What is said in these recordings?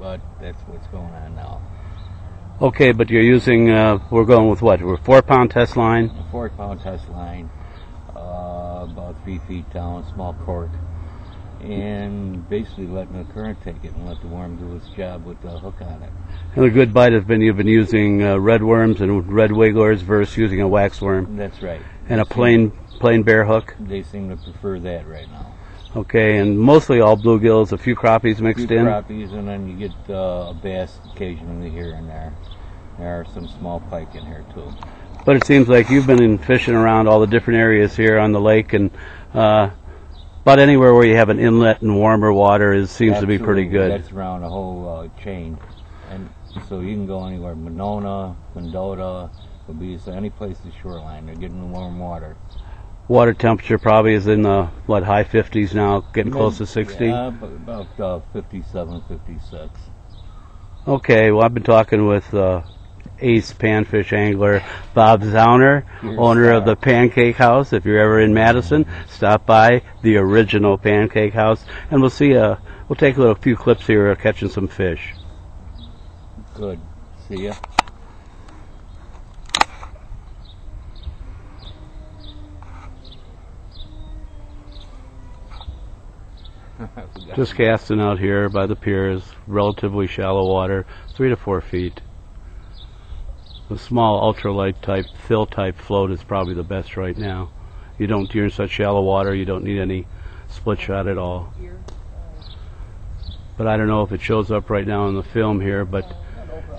but that's what's going on now. Okay, but you're using, we're going with what? We're 4-pound test line? A 4-pound test line, about 3 feet down, small cord, and basically letting the current take it and let the worm do its job with the hook on it. And the good bite has been you've been using red worms and red wigglers versus using a wax worm. That's right. And a plain bear hook? They seem to prefer that right now. Okay, and mostly all bluegills, a few crappies mixed in? Crappies, and then you get a bass occasionally here and there. There are some small pike in here too. But it seems like you've been fishing around all the different areas here on the lake, and about anywhere where you have an inlet and warmer water seems to be pretty good. That's around the whole chain, and so you can go anywhere. Mendota, could be any place the shoreline. They're getting warm water. Water temperature probably is in the, what, high 50s now, getting close to 60? Yeah, about 57, 56. Okay, well, I've been talking with ace panfish angler Bob Zauner, owner of the Pancake House. If you're ever in Madison, stop by the original Pancake House, and we'll see. We'll take a few clips here of catching some fish. Good. See ya. Just casting out here by the piers, relatively shallow water, 3 to 4 feet. The small ultralight type, fill type float is probably the best right now. You're in such shallow water, you don't need any split shot at all. But I don't know if it shows up right now in the film here, but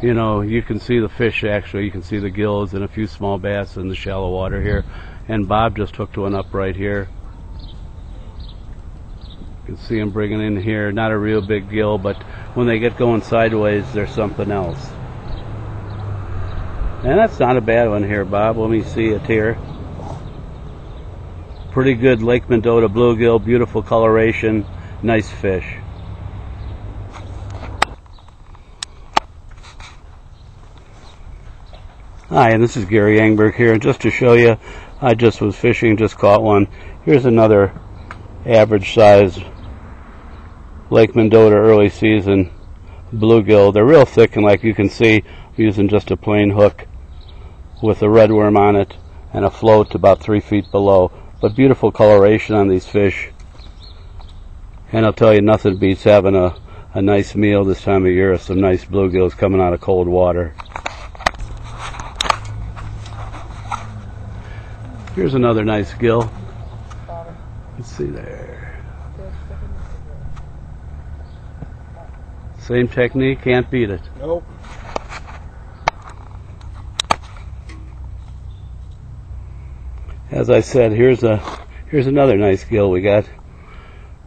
you know, you can see the fish actually. You can see the gills and a few small bass in the shallow water here. And Bob just hooked one up right here. You can see him bringing in here, not a real big gill, but when they get going sideways, there's something else. And that's not a bad one here, Bob. Let me see it here. Pretty good Lake Mendota bluegill, beautiful coloration, nice fish. Hi, and this is Gary Engberg here, and just to show you, I just was fishing, just caught one. Here's another average size Lake Mendota early season bluegill. They're real thick, and like you can see, we're using just a plain hook with a red worm on it and a float about 3 feet below. But beautiful coloration on these fish, and I'll tell you, nothing beats having a nice meal this time of year with some nice bluegills coming out of cold water. Here's another nice gill. Let's see there. Same technique, can't beat it. Nope. As I said, here's another nice gill we got.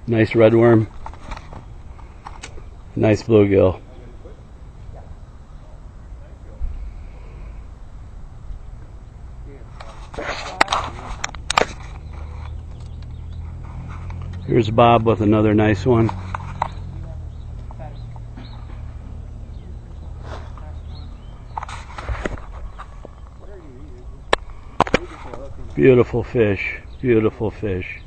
Nice red worm. Nice bluegill. Here's Bob with another nice one. Beautiful fish, beautiful fish.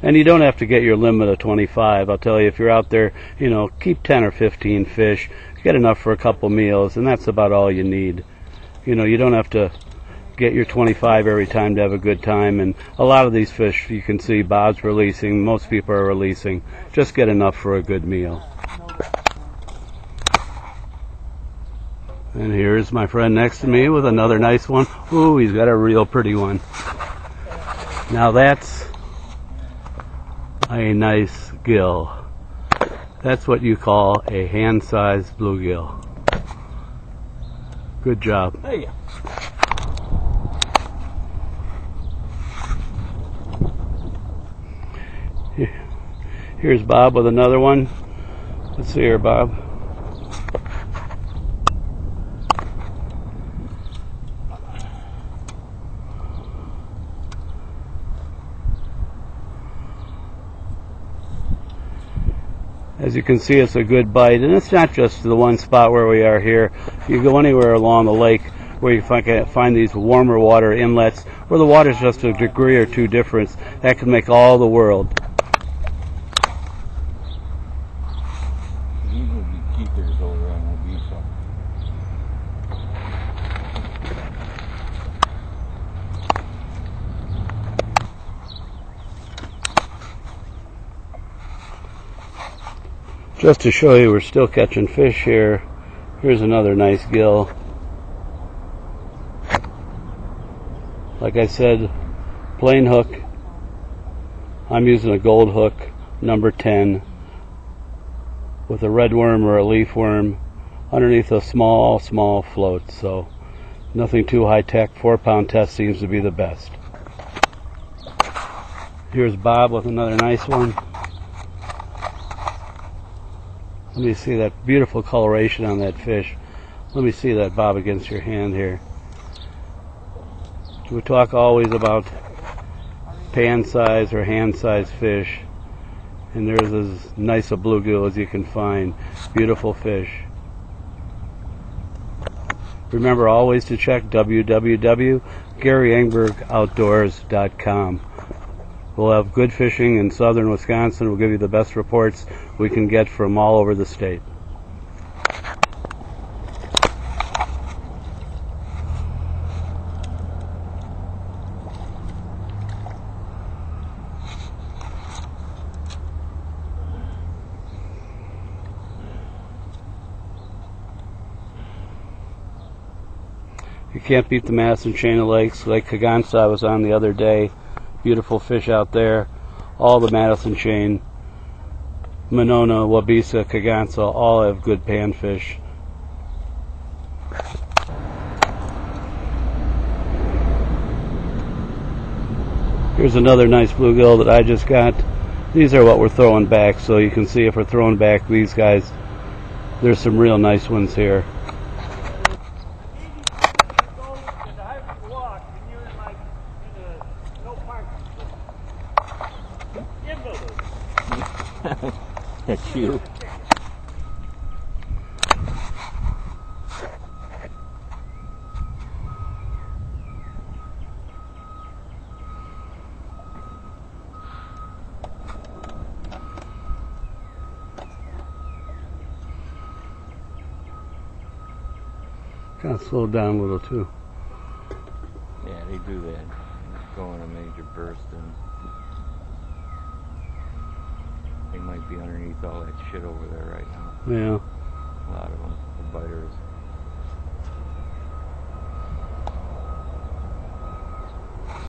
And you don't have to get your limit of 25. I'll tell you, if you're out there, you know, keep 10 or 15 fish. Get enough for a couple meals, and that's about all you need. You know, you don't have to get your 25 every time to have a good time. And a lot of these fish, you can see Bob's releasing, most people are releasing. Just get enough for a good meal. And here's my friend next to me with another nice one. Ooh, he's got a real pretty one. Now that's a nice gill. That's what you call a hand-sized bluegill. Good job. Hey. Here's Bob with another one. Let's see here, Bob. As you can see, it's a good bite, and it's not just the one spot where we are here. You go anywhere along the lake where you find these warmer water inlets where the water's just a degree or two difference. That can make all the world. keepers over on Ibiza. Just to show you we're still catching fish here, here's another nice gill. Like I said, plain hook. I'm using a gold hook, number 10, with a red worm or a leaf worm underneath a small float. So nothing too high tech. 4-pound test seems to be the best. Here's Bob with another nice one. Let me see that beautiful coloration on that fish. Let me see that, Bob, against your hand here. We talk always about pan size or hand size fish, and there's as nice a bluegill as you can find. Beautiful fish. Remember always to check www.GaryEngbergOutdoors.com. We'll have good fishing in southern Wisconsin. We'll give you the best reports we can get from all over the state. You can't beat the Madison chain of lakes. Lake Kagansa I was on the other day. Beautiful fish out there. All the Madison chain, Monona, Waubesa, Kagansa, all have good panfish. Here's another nice bluegill that I just got. These are what we're throwing back, so you can see if we're throwing back these guys, there's some real nice ones here. That's you. Kind of slowed down a little too. Yeah, they do that. Going a major burst and they might be underneath all that shit over there right now. Yeah. A lot of them, the biters.